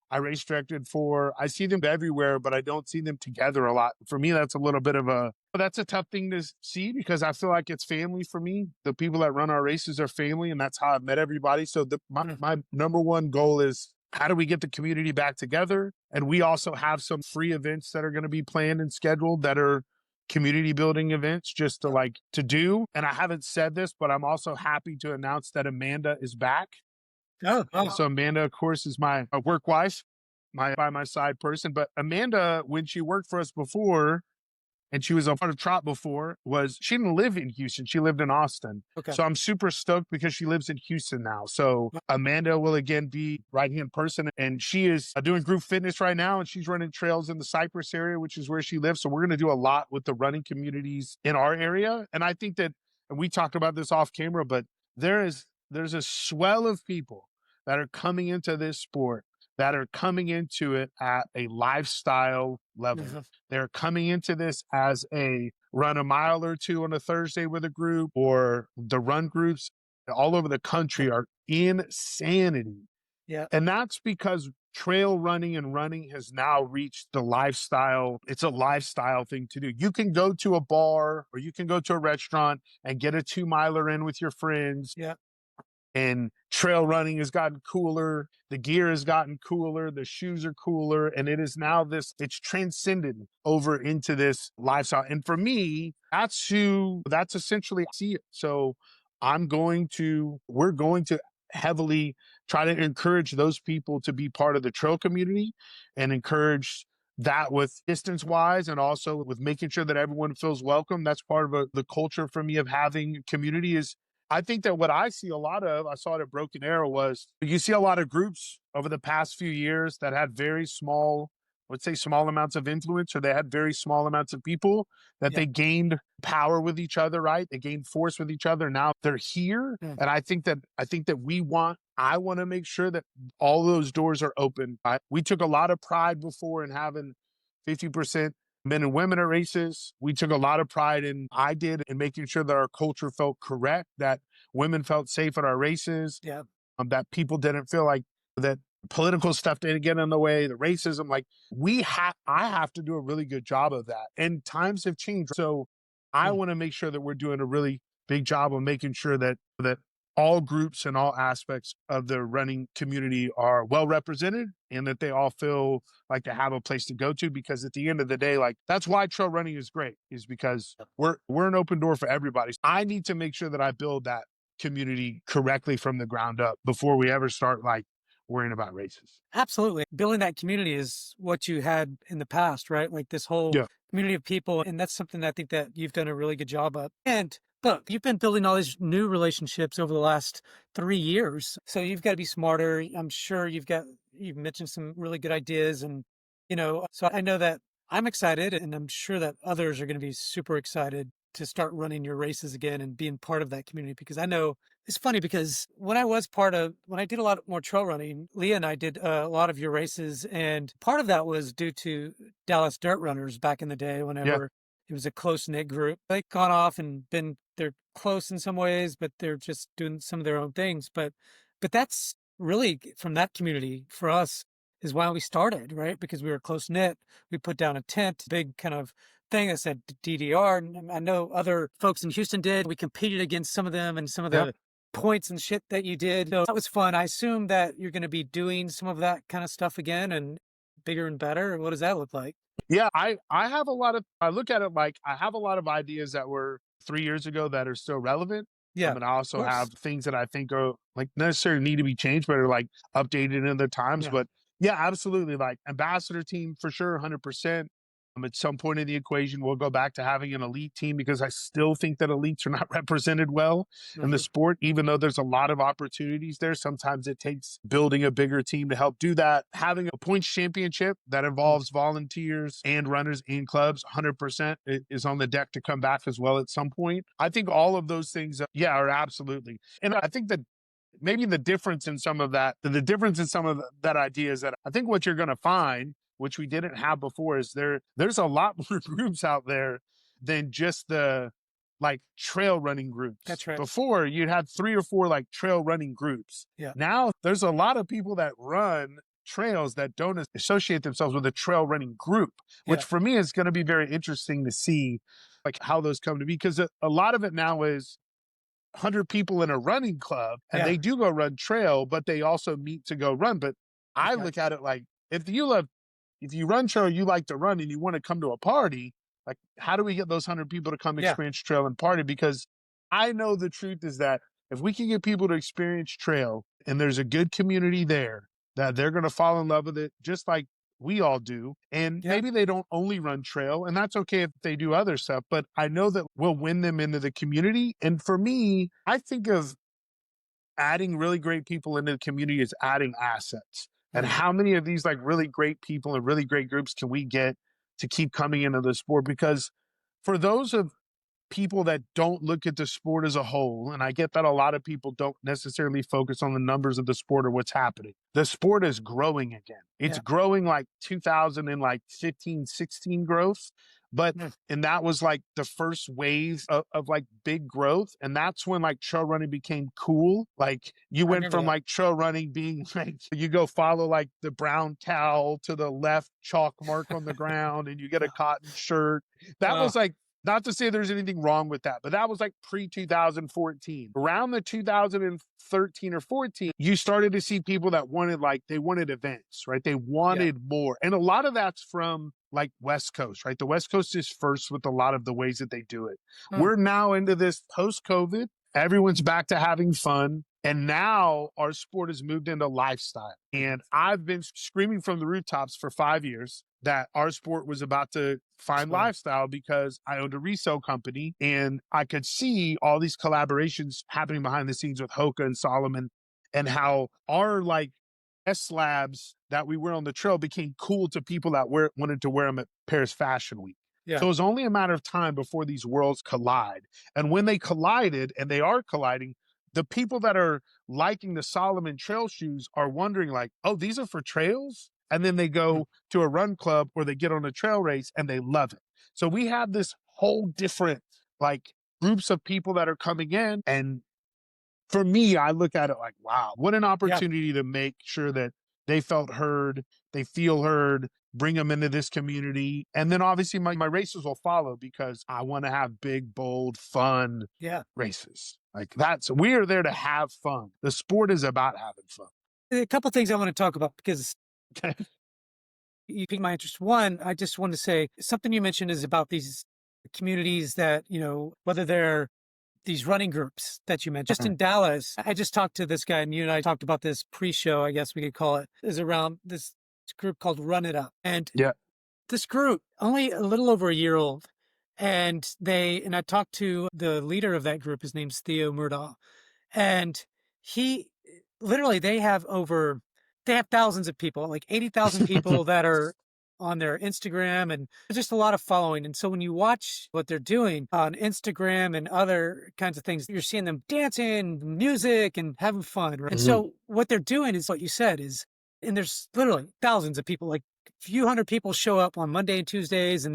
I race directed for, I see them everywhere, but I don't see them together a lot. For me, that's a tough thing to see because I feel like it's family for me. The people that run our races are family, and that's how I've met everybody. So Mm. my number one goal is how do we get the community back together? And we also have some free events that are going to be planned and scheduled that are community building events just to do. And I haven't said this, but I'm also happy to announce that Amanda is back. Oh, oh, So Amanda, of course, is my work wife, my by my side person. But Amanda, when she worked for us before, and she was a part of Trot before, she didn't live in Houston. She lived in Austin. okay. So I'm super stoked because she lives in Houston now. So Amanda will again be right-hand person. And she is doing group fitness right now. And she's running trails in the Cypress area, which is where she lives. So we're going to do a lot with the running communities in our area. And I think that, and we talked about this off camera, but there's a swell of people that are coming into this sport that are coming into it at a lifestyle level. Mhm. They're coming into this as a run a mile or two on a Thursday with a group, or the run groups all over the country are insanity. Yeah. And that's because trail running and running has now reached the lifestyle. It's a lifestyle thing to do. You can go to a bar or you can go to a restaurant and get a 2-miler in with your friends Yeah. and trail running has gotten cooler. The gear has gotten cooler. The shoes are cooler. And it is now it's transcended over into this lifestyle. And for me, that's essentially I see it. So we're going to heavily try to encourage those people to be part of the trail community and encourage that with distance wise and also with making sure that everyone feels welcome. That's part of the culture for me of having community is I think that what I see a lot of, I saw it at Broken Arrow was you see a lot of groups over the past few years that had very small, let's say small amounts of influence, or they had very small amounts of people that Yeah. they gained power with each other, right? They gained force with each other. Now they're here. Yeah. And I think that I want to make sure that all those doors are open. We took a lot of pride before in having 50% men and women at races. We took a lot of pride in making sure that our culture felt correct, that women felt safe at our races, Yeah. that people didn't feel like that political stuff didn't get in the way, the racism. Like I have to do a really good job of that. And times have changed. So I Yeah. want to make sure that we're doing a really big job of making sure that all groups and all aspects of the running community are well represented and that they all feel like they have a place to go to, because at the end of the day, like that's why trail running is great, is because we're an open door for everybody. I need to make sure that I build that community correctly from the ground up before we ever start like worrying about races. Absolutely. Building that community is what you had in the past, right? Like this whole Yeah. community of people. And that's something that I think that you've done a really good job of. And look, you've been building all these new relationships over the last 3 years. So you've got to be smarter. I'm sure you've mentioned some really good ideas. And, so I know that I'm excited and I'm sure that others are going to be super excited to start running your races again and being part of that community, because I know it's funny because when I did a lot more trail running, Leah and I did a lot of your races. And part of that was due to Dallas Dirt Runners back in the day, Yeah. whenever it was a close knit group. They've gone off and they're close in some ways, but they're just doing some of their own things. But that's really from that community for us is why we started, right? Because we were close knit. We put down a tent, big kind of thing that said DDR. And I know other folks in Houston did. We competed against some of them and some of Yeah. the points and shit that you did. So that was fun. I assume that you're going to be doing some of that kind of stuff again and bigger and better. What does that look like? Yeah, I look at it like I have a lot of ideas that were 3 years ago that are still relevant. Yeah, And I of also course. have things that I think are like necessarily need to be changed, but are like updated in the times. Yeah, But yeah, absolutely. Like ambassador team for sure, 100%. At some point in the equation, we'll go back to having an elite team because I still think that elites are not represented well in the hmm sport, even though there's a lot of opportunities there. Sometimes it takes building a bigger team to help do that. Having a points championship that involves volunteers and runners and clubs, 100% is on the deck to come back as well at some point. I think all of those things, yeah, are absolutely. And I think that maybe the difference in some of that idea is that I think what you're going to find, which we didn't have before, is there's a lot more groups out there than just the like trail running groups. that's right. Before you'd had 3 or 4 like trail running groups. Yeah, Now there's a lot of people that run trails that don't associate themselves with a trail running group, which yeah, for me is going to be very interesting to see like how those come to be, because a lot of it now is 100 people in a running club and yeah, they do go run trail, but they also meet to go run. But I okay. look at it like if you run trail, you like to run and you want to come to a party, like how do we get those 100 people to come Yeah, experience trail and party? Because I know the truth is that if we can get people to experience trail and there's a good community there, that they're going to fall in love with it, just like we all do. And yeah, maybe they don't only run trail, and that's okay if they do other stuff, but I know that we'll win them into the community. And for me, I think of adding really great people into the community as adding assets. And mm, how many of these like really great people and really great groups can we get to keep coming into the sport? Because for those of people that don't look at the sport as a whole, and I get that a lot of people don't necessarily focus on the numbers of the sport or what's happening. The sport is growing again. It's yeah, growing like 2000 and like 15, 16 growth. But mm, and that was like the first wave of like big growth. And that's when like trail running became cool. Like you I went remember from that. like trail running being like you go follow like the brown cow to the left chalk mark on the ground and you get a Yeah. cotton shirt. That Uh, was like Not to say there's anything wrong with that, but that was like pre 2014. Around the 2013 or 14, you started to see people that wanted, like, they wanted events, right? They Yeah. wanted more. And a lot of that's from like West Coast, right? The West Coast is first with a lot of the ways that they do it. Mm, We're now into this post COVID. Everyone's back to having fun. And now our sport has moved into lifestyle. And I've been screaming from the rooftops for 5 years that our sport was about to find explain. lifestyle because I owned a resale company and I could see all these collaborations happening behind the scenes with Hoka and Solomon, and how our like S slabs that we wear on the trail became cool to people that wanted to wear them at Paris Fashion Week. Yeah. So it was only a matter of time before these worlds collide. And when they collided, and they are colliding, the people that are liking the Solomon trail shoes are wondering, like, oh, these are for trails? And then they Mm, go to a run club or they get on a trail race and they love it. So we have this whole different, like, groups of people that are coming in. And for me, I look at it like, wow, what an yeah. opportunity to make sure that they felt heard, they feel heard, bring them into this community. And then obviously my races will follow because I want to have big, bold, fun Yeah. races. Like, that's, we are there to have fun. The sport is about having fun. A couple things I want to talk about because you piqued my interest. One, I just want to say something you mentioned is about these communities that, whether they're these running groups that you mentioned. Just in Dallas, I just talked to this guy, and you and I talked about this pre-show, I guess we could call it, is around this group called Run It Up. And Yeah. this group, only a little over a year old, and I talked to the leader of that group. His name's Theo Murdaugh, and he literally they have thousands of people, like 80,000 people that are on their Instagram, and just a lot of following. And so when you watch what they're doing on Instagram and other kinds of things, you're seeing them dancing, music, and having fun. Right? And Mhm. so what they're doing is what you said is, and there's literally thousands of people, like a few hundred people show up on Monday and Tuesdays.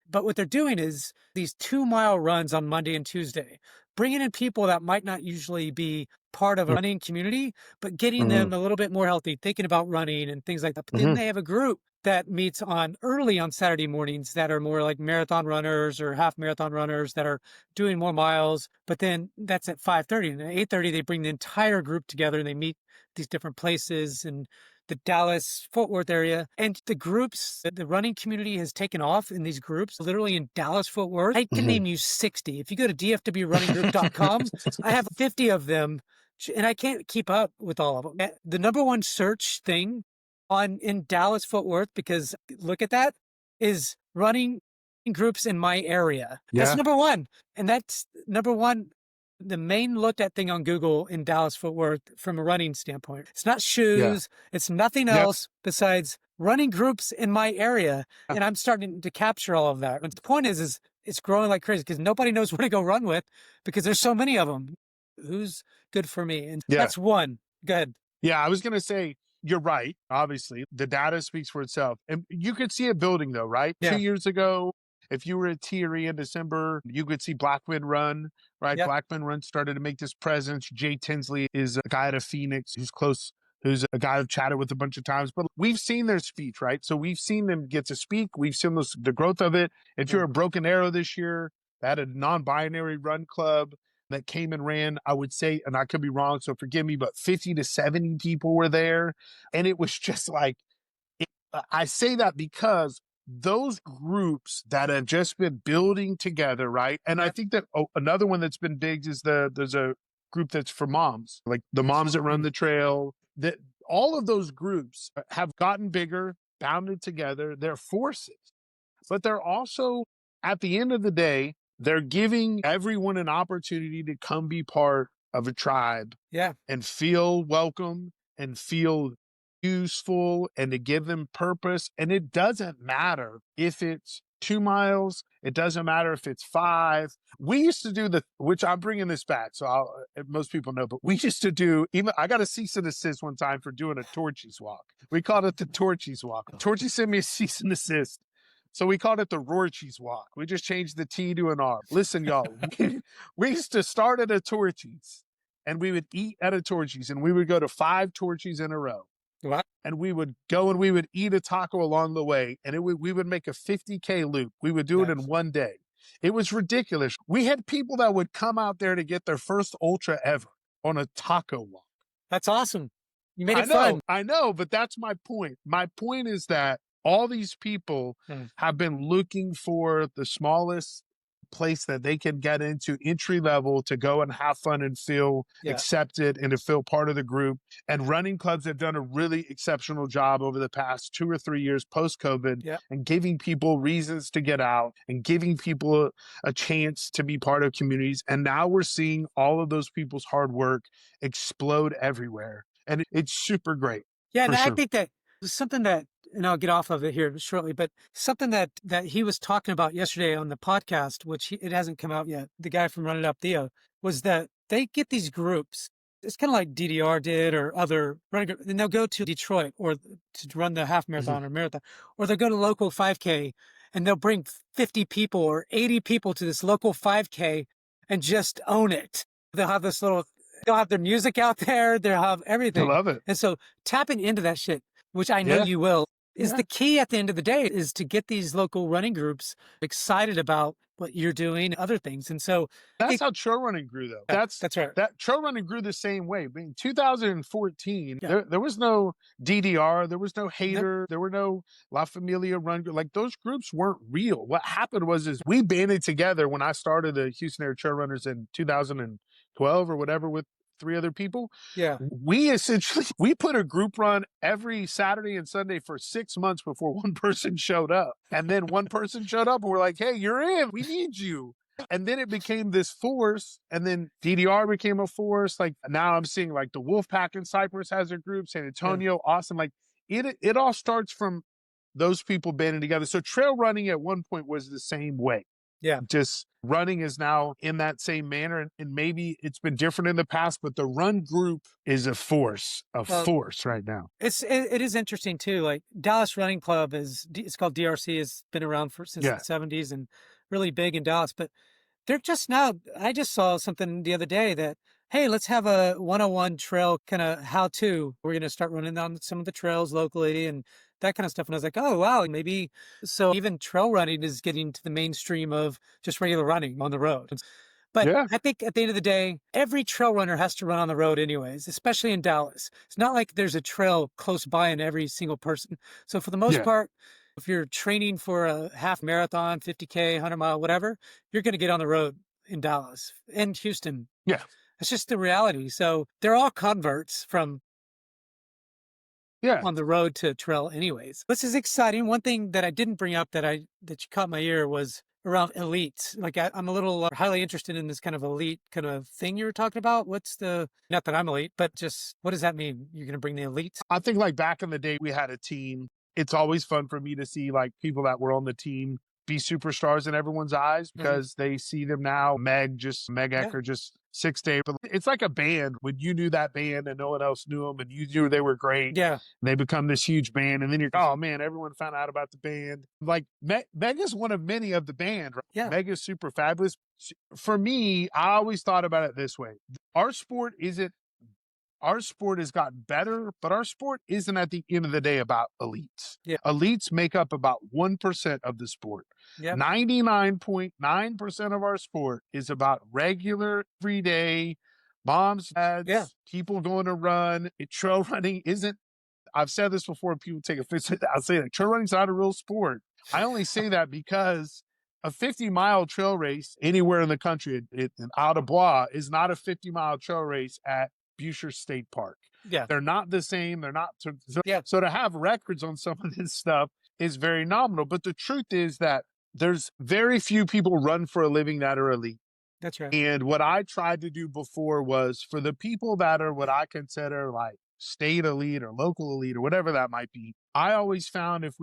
But what they're doing is these 2 mile runs on Monday and Tuesday, bringing in people that might not usually be part of a running community, but getting Mhm. them a little bit more healthy, thinking about running and things like that. But then Mhm. they have a group that meets early on Saturday mornings that are more like marathon runners or half marathon runners that are doing more miles. But then that's at 5:30, and at 8:30 they bring the entire group together and they meet these different places and the Dallas Fort Worth area. And the running community has taken off in these groups, literally in Dallas Fort Worth. I can Mhm. name you 60. If you go to dfwrunninggroup.com, I have 50 of them, and I can't keep up with all of them. The number one search thing in Dallas Fort Worth, because look at that, is running groups in my area. That's Yeah. number one. And that's number one, the main looked at thing on Google in Dallas Fort Worth from a running standpoint. It's not Yeah. shoes, it's nothing Yep. else besides running groups in my area. And I'm starting to capture all of that. But the point is it's growing like crazy because nobody knows where to go run with because there's so many of them. Who's good for me? And Yeah. that's one. Go ahead. Yeah. I was going to say, you're right. Obviously, the data speaks for itself. And you could see it building, though, right? Yeah. 2 years ago, if you were at TRE in December, you could see Blackman run, right? Yep. Blackman run started to make this presence. Jay Tinsley is a guy out of Phoenix who's close, who's a guy I've chatted with a bunch of times. But we've seen their speech, right? So we've seen them get to speak. We've seen the growth of it. If you're a Broken Arrow this year, they had a non-binary run club that came and ran, I would say, and I could be wrong, so forgive me, but 50 to 70 people were there. And it was just like, I say that because those groups that have just been building together, right? And I Yep. think that another one that's been big is there's a group that's for moms, like the moms that run Mm. the trail. That all of those groups have gotten bigger, bounded together. They're forces, but they're also, at the end of the day, they're giving everyone an opportunity to come be part of a tribe Yeah. and feel welcome and feel useful and to give them purpose. And it doesn't matter if it's 2 miles, it doesn't matter if it's 5. We used to do which I'm bringing this back. So most people know, but we used to do, even I got a cease and desist one time for doing a Torchies walk. We called it the Torchies walk. Torchies sent me a cease and desist. So we called it the Rorchies walk. We just changed the T to an R. Listen, y'all, we used to start at a Torchies and we would eat at a Torchies and we would go to 5 Torchies in a row. What? And we would go and we would eat a taco along the way. And we would make a 50K loop. We would do it in Nice. one day. It was ridiculous. We had people that would come out there to get their first ultra ever on a taco walk. That's awesome. You made it fun. I know, but that's my point. My point is that all these people Mm. have been looking for the smallest place that they can get into entry level to go and have fun and feel Yeah. accepted and to feel part of the group. And running clubs have done a really exceptional job over the past 2 or 3 years post COVID Yeah. and giving people reasons to get out and giving people a chance to be part of communities. And now we're seeing all of those people's hard work explode everywhere. And it's super great. Yeah, For and I sure. think that was something that, and I'll get off of it here shortly, but something that he was talking about yesterday on the podcast, which it hasn't come out yet. The guy from Run It Up, Theo, was that they get these groups. It's kind of like DDR did or other running groups, and they'll go to Detroit or to run the half marathon or marathon, or they'll go to local 5K and they'll bring 50 people or 80 people to this local 5K and just own it. They'll have this little, they'll have their music out there, they'll have I everything. love it. And so tapping into that shit, which I know Yeah. you will, is Yeah. the key at the end of the day, is to get these local running groups excited about what you're doing, other things. And so That's how trail running grew, though. That's right. that trail running grew the same way. I mean, 2014, Yeah. there was no DDR, there was no Nope. Hater, there were no La Familia run. Like those groups weren't real. What happened was is we banded together when I started the Houston area trail runners in 2012 or whatever with 3 other people. Yeah. We essentially we put a group run every Saturday and Sunday for 6 months before one person showed up. And then one person showed up and we're like, hey, you're in. We need you. And then it became this force. And then DDR became a force. Like now I'm seeing like the Wolfpack in Cyprus has a group, San Antonio, Austin. Like it all starts from those people banding together. So trail running at one point was the same way. Yeah. Just running is now in that same manner. And maybe it's been different in the past, but the run group is a force right now. It is interesting too. Like Dallas Running Club it's called DRC, has been around since Yeah. the 70s and really big in Dallas, but they're just now, I just saw something the other day that, hey, let's have a 101 trail kind of how to. We're going to start running down some of the trails locally and that kind of stuff. And I was like, oh, wow, maybe. So even trail running is getting to the mainstream of just regular running on the road. But Yeah. I think at the end of the day, every trail runner has to run on the road anyways, especially in Dallas. It's not like there's a trail close by in every single person. So for the most Yeah. part, if you're training for a half marathon, 50K, 100 mile, whatever, you're going to get on the road in Dallas and Houston. Yeah. It's just the reality. So they're all converts from Yeah. on the road to trail anyways. This is exciting. One thing that I didn't bring up that you caught my ear was around elites. Like I'm a little highly interested in this kind of elite kind of thing you were talking about. Not that I'm elite, but just what does that mean? You're going to bring the elites? I think like back in the day, we had a team. It's always fun for me to see like people that were on the team be superstars in everyone's eyes because they see them now. Meg Ecker, just 6 day. But it's like a band when you knew that band and no one else knew them and you knew they were great. Yeah. They become this huge band. And then you're, oh man, everyone found out about the band. Like Meg is one of many of the band. Right? Yeah. Meg is super fabulous. For me, I always thought about it this way. Our sport has gotten better, but our sport isn't at the end of the day about elites. Yeah. Elites make up about 1% of the sport. Yep. 99.9% of our sport is about regular, everyday moms, dads, people going to run. Trail running isn't, I've said this before, people take offense. I'll say that trail running's not a real sport. I only say that because a 50-mile trail race anywhere in the country in Au de Bois is not a 50-mile trail race at Bucher State Park. Yeah. They're not the same. They're not. So to have records on some of this stuff is very nominal. But the truth is that there's very few people run for a living that are elite. That's right. And what I tried to do before was for the people that are what I consider like state elite or local elite or whatever that might be, I always found if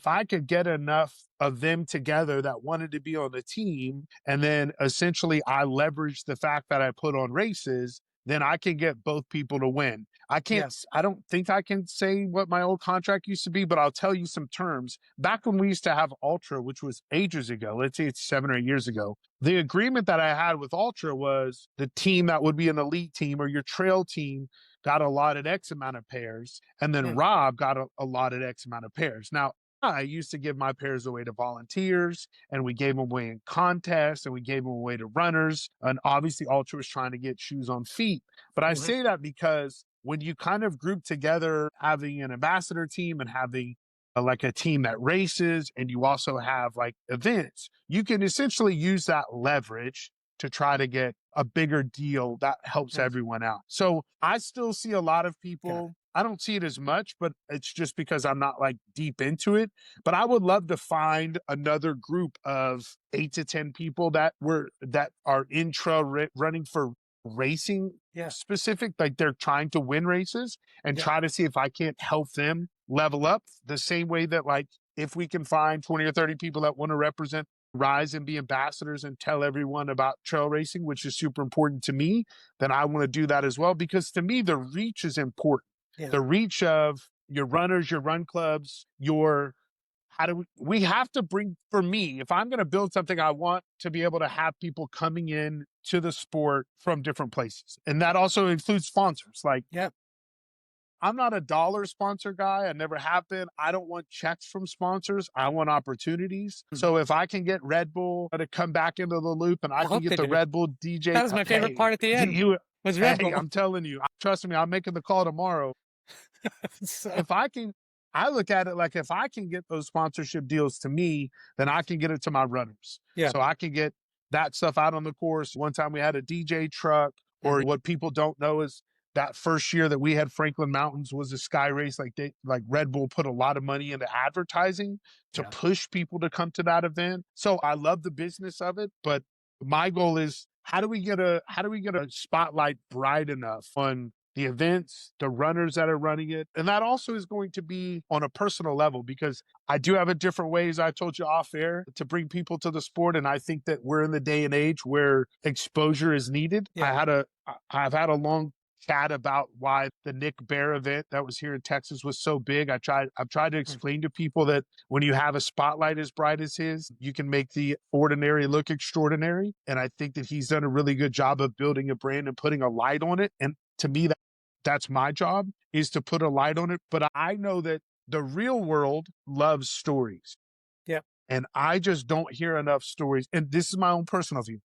I could get enough of them together that wanted to be on the team, and then essentially I leveraged the fact that I put on races, then I can get both people to win. I don't think I can say what my old contract used to be, but I'll tell you some terms. Back when we used to have Ultra, which was ages ago, let's say it's 7 or 8 years ago, the agreement that I had with Ultra was the team that would be an elite team or your trail team got allotted X amount of pairs, and then Rob got allotted X amount of pairs. Now, I used to give my pairs away to volunteers, and we gave them away in contests, and we gave them away to runners. And obviously, Ultra was trying to get shoes on feet. But I Mhm. say that because when you kind of group together having an ambassador team and having like a team that races, and you also have like events, you can essentially use that leverage to try to get a bigger deal that helps Yeah, everyone out. So I still see a lot of got it. people. I don't see it as much, but it's just because I'm not like deep into it. But I would love to find another group of 8 to 10 people that are in running for racing Yeah, specific, like they're trying to win races, and yeah, try to see if I can't help them level up the same way that, like, if we can find 20 or 30 people that want to represent Rise and be ambassadors and tell everyone about trail racing, which is super important to me, then I want to do that as well. Because to me, the reach is important. yeah, The reach of your runners, your run clubs, your how do we have to bring, for me, if I'm going to build something, I want to be able to have people coming in to the sport from different places. And that also includes sponsors. Like, yeah. I'm not a dollar sponsor guy. I never have been. I don't want checks from sponsors. I want opportunities. Mhm. So if I can get Red Bull to come back into the loop, and I I can hope get they the do. Red Bull DJ, That was my favorite hey, part at the end you, was Red hey, Bull. I'm telling you, trust me, I'm making the call tomorrow. So, If I can, I look at it like, if I can get those sponsorship deals to me, then I can get it to my runners. yeah. So I can get that stuff out on the course. One time we had a DJ truck, or Mhm. what people don't know is that first year that we had Franklin Mountains was a sky race. Like Red Bull put a lot of money into advertising to Yeah, push people to come to that event. So I love the business of it, but my goal is, how do we get a spotlight bright enough on the events, the runners that are running it. And that also is going to be on a personal level, because I do have a different ways, I told you off air, to bring people to the sport. And I think that we're in the day and age where exposure is needed. yeah. I've had a long chat about why the Nick Bear event that was here in Texas was so big. I've tried to Mm. explain to people that when you have a spotlight as bright as his, you can make the ordinary look extraordinary. And I think that he's done a really good job of building a brand and putting a light on it. And to me, that's my job, is to put a light on it. But I know that the real world loves stories. Yeah, And I just don't hear enough stories. And this is my own personal view,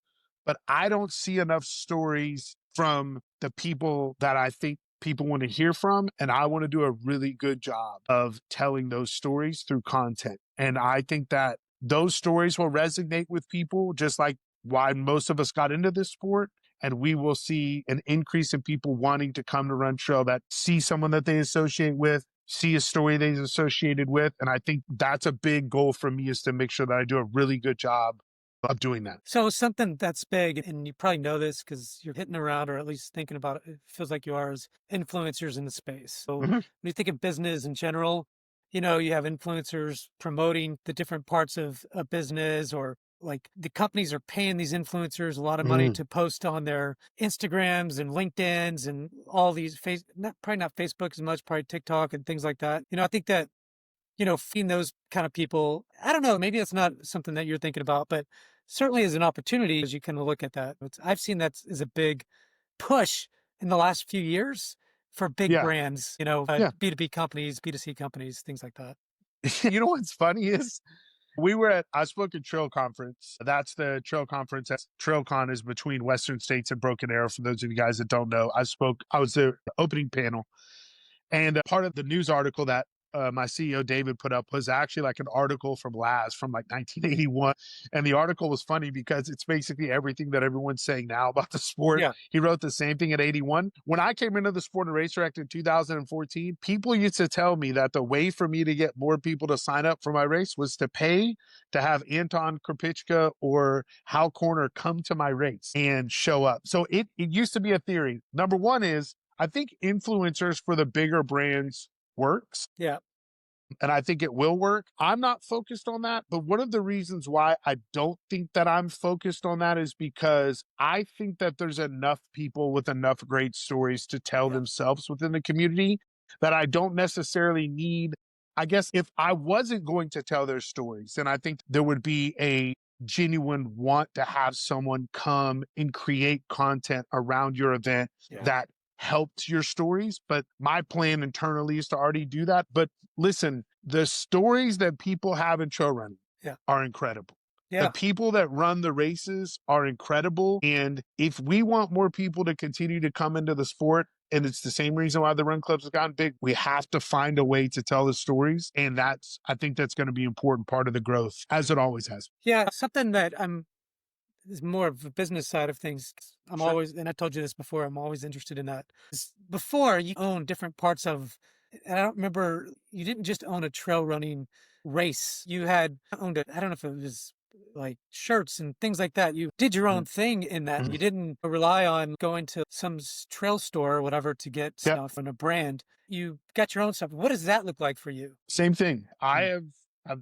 but I don't see enough stories from the people that I think people want to hear from. And I want to do a really good job of telling those stories through content. And I think that those stories will resonate with people, just like why most of us got into this sport. And we will see an increase in people wanting to come to Run Trail that see someone that they associate with, see a story they're associated with. And I think that's a big goal for me, is to make sure that I do a really good job of doing that. so something that's big, and you probably know this because you're hitting around, or at least thinking about it. It feels like you are, as influencers in the space. So when Mhm. you think of business in general, you have influencers promoting the different parts of a business, or like the companies are paying these influencers a lot of money Mm. to post on their Instagrams and LinkedIn's and all these probably not Facebook as much, probably TikTok and things like that. I think that feeding those kind of people, I don't know, maybe that's not something that you're thinking about, but certainly is an opportunity as you kind of look at that. I've seen that is a big push in the last few years for big Yeah. brands, Yeah. B2B companies, B2C companies, things like that. You know what's funny is, I spoke at Trail Conference. That's the Trail Conference. TrailCon is between Western States and Broken Arrow. For those of you guys that don't know, I was the opening panel. And part of the news article that my CEO David put up was actually like an article from Laz from like 1981. And the article was funny because it's basically everything that everyone's saying now about the sport. Yeah. He wrote the same thing at 81. When I came into the Sport and Race Direct in 2014, people used to tell me that the way for me to get more people to sign up for my race was to pay to have Anton Krupicka or Hal Corner come to my race and show up. So it used to be a theory. Number one is, I think influencers for the bigger brands works, Yeah. and I think it will work. I'm not focused on that, but one of the reasons why I don't think that I'm focused on that is because I think that there's enough people with enough great stories to tell Yeah. themselves within the community that I don't necessarily need. I guess if I wasn't going to tell their stories, then I think there would be a genuine want to have someone come and create content around your event Yeah. that helped your stories, but my plan internally is to already do that. But listen, the stories that people have in trail running Yeah. are incredible. The Yeah. people that run the races are incredible. And if we want more people to continue to come into the sport, and it's the same reason why the run clubs have gotten big, we have to find a way to tell the stories. And I think that's going to be an important part of the growth, as it always has. Yeah. Something that is more of the business side of things. I'm Sure. always, and I told you this before, I'm always interested in that. Before you own different parts of, and I don't remember, you didn't just own a trail running race. You had owned it. I don't know if it was like shirts and things like that. You did your Mhm. own thing in that. Mhm. You didn't rely on going to some trail store or whatever to get Yeah. stuff in a brand. You got your own stuff. What does that look like for you? Same thing. Mm.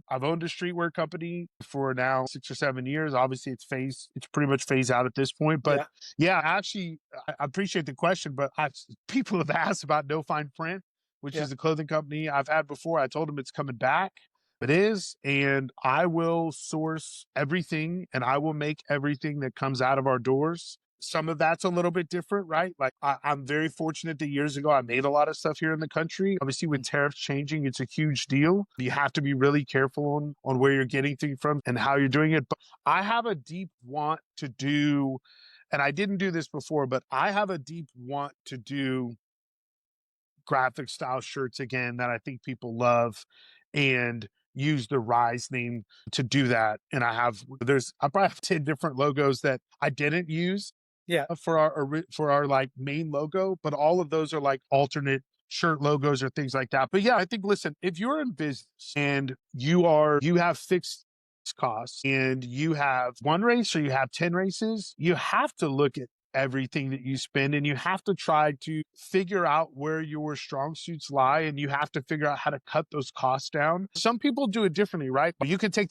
I've owned a streetwear company for now 6 or 7 years. Obviously, it's pretty much phased out at this point. But Yeah. yeah, actually, I appreciate the question. But people have asked about No Fine Print, which Yeah. is a clothing company I've had before. I told them it's coming back. It is, and I will source everything, and I will make everything that comes out of our doors. Some of that's a little bit different, right? Like I'm very fortunate that years ago I made a lot of stuff here in the country. Obviously, with Mm. tariffs changing, it's a huge deal. You have to be really careful on where you're getting things from and how you're doing it. But I have a deep want to do, and I didn't do this before, but I have a deep want to do graphic style shirts again that I think people love, and use the Rise name to do that. And I probably have 10 different logos that I didn't use Yeah. for our like main logo, but all of those are like alternate shirt logos or things like that. But yeah, I think listen, if you're in business and you have fixed costs and you have one race or you have 10 races, you have to look at everything that you spend, and you have to try to figure out where your strong suits lie, and you have to figure out how to cut those costs down. Some people do it differently, right? You can take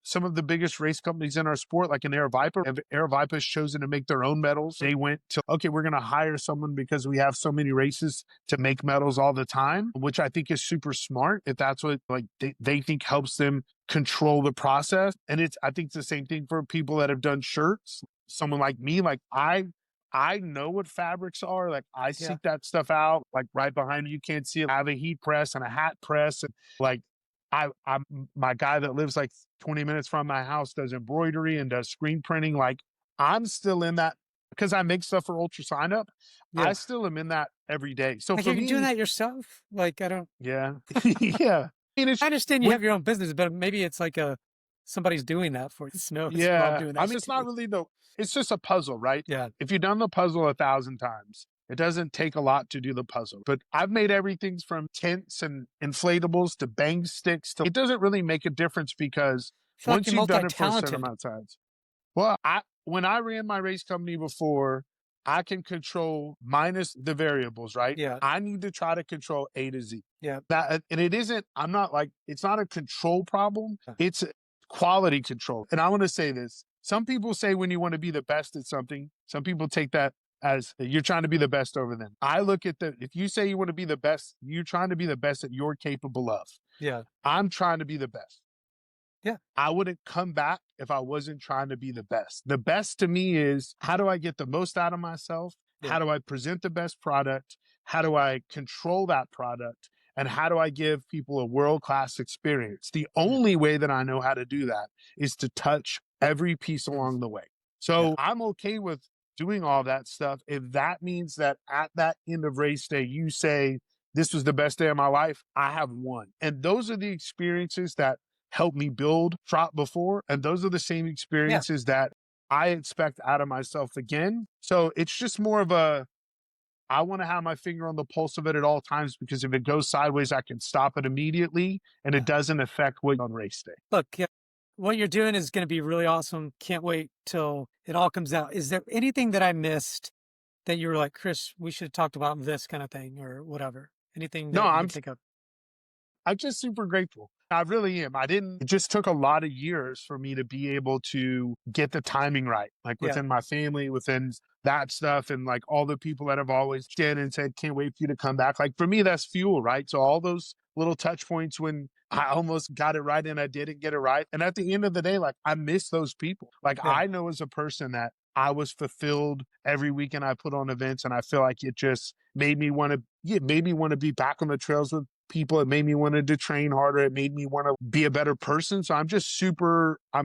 some of the biggest race companies in our sport, like an Air Viper. If Air Viper has chosen to make their own medals, they went to, okay, we're going to hire someone because we have so many races to make medals all the time, which I think is super smart if that's what like they think helps them control the process. And I think it's the same thing for people that have done shirts. Someone like me, like I know what fabrics are. Like I Yeah. seek that stuff out. Like right behind you can't see it. I have a heat press and a hat press. And like I'm my guy that lives like 20 minutes from my house does embroidery and does screen printing. Like I'm still in that because I make stuff for Ultra Signup. I Yeah. still am in that every day. So Like for you're doing me, that yourself? Like I don't yeah, yeah. I mean, I it's understand you when have your own business, but maybe it's like somebody's doing that for you. Snows while I'm Yeah, doing I that mean, shit it's not too. really it's just a puzzle, right? Yeah. If you've done the puzzle 1,000 times, it doesn't take a lot to do the puzzle. But I've made everything from tents and inflatables to bang sticks. It doesn't really make a difference because I feel like once you're you've done it for a certain multi-talented. amount of times, well, when I ran my race company before, I can control minus the variables, right? Yeah. I need to try to control A to Z. Yeah. That and it isn't. I'm not like it's not a control problem. Yeah. It's quality control. And I want to say this. Some people say when you want to be the best at something, some people take that as you're trying to be the best over them. I look at if you say you want to be the best, you're trying to be the best that you're capable of. Yeah. I'm trying to be the best. Yeah. I wouldn't come back if I wasn't trying to be the best. The best to me is how do I get the most out of myself? Yeah. How do I present the best product? How do I control that product? And how do I give people a world class experience? The Yeah. only way that I know how to do that is to touch every piece Mm. along the way. Yeah. So I'm okay with doing all that stuff. If that means that at that end of race day, you say, this was the best day of my life, I have won. And those are the experiences that helped me build Trot before. And those are the same Yeah. experiences that I expect out of myself again. So it's just more of I want to have my finger on the pulse of it at all times because if it goes sideways, I can stop it immediately and it Yeah. doesn't affect what on race day. Look, yeah, what you're doing is going to be really awesome. Can't wait till it all comes out. Is there anything that I missed that you were like, Chris, we should have talked about this kind of thing or whatever? Anything No, that you can think of? I'm just super grateful. I really am. It just took a lot of years for me to be able to get the timing right, like Yeah. within my family, within that stuff, and like all the people that have always did and said, can't wait for you to come back. Like for me, that's fuel, right? So all those little touch points when I almost got it right and I didn't get it right. And at the end of the day, like I miss those people. Like Yeah. I know as a person that I was fulfilled every weekend I put on events, and I feel like it just made me want to, yeah, made me want to be back on the trails with people. It made me want to train harder. It made me want to be a better person. So I'm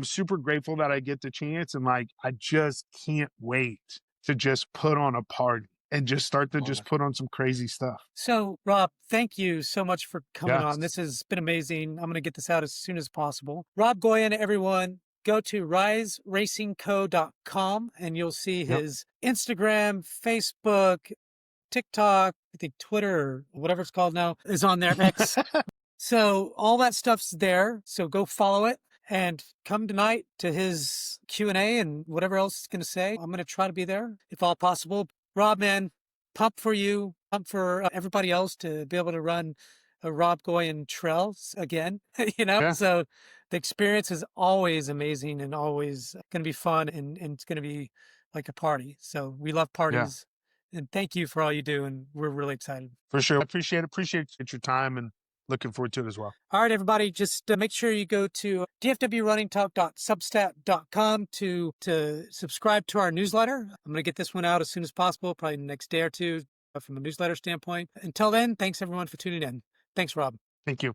super grateful that I get the chance, and like I just can't wait to just put on a party and just start to just put on some crazy stuff. So, Rob, thank you so much for coming on. This Yes. has been amazing. I'm going to get this out as soon as possible. Rob Goyen, everyone, go to riseracingco.com and you'll see Yep. his Instagram, Facebook, TikTok, I think Twitter, or whatever it's called now, is on there. X. So all that stuff's there. So go follow it and come tonight to his Q&A and whatever else he's going to say. I'm going to try to be there if all possible. Rob, man, pump for you, pump for everybody else to be able to run a Rob Goyen trails again, Yeah. So the experience is always amazing and always going to be fun and it's going to be like a party. So we love Yeah. parties and thank you for all you do. And we're really excited. For sure. I appreciate your time and looking forward to it as well. All right, everybody, just make sure you go to dfwrunningtalk.substat.com to subscribe to our newsletter. I'm going to get this one out as soon as possible, probably the next day or two from a newsletter standpoint. Until then, thanks everyone for tuning in. Thanks, Rob. Thank you.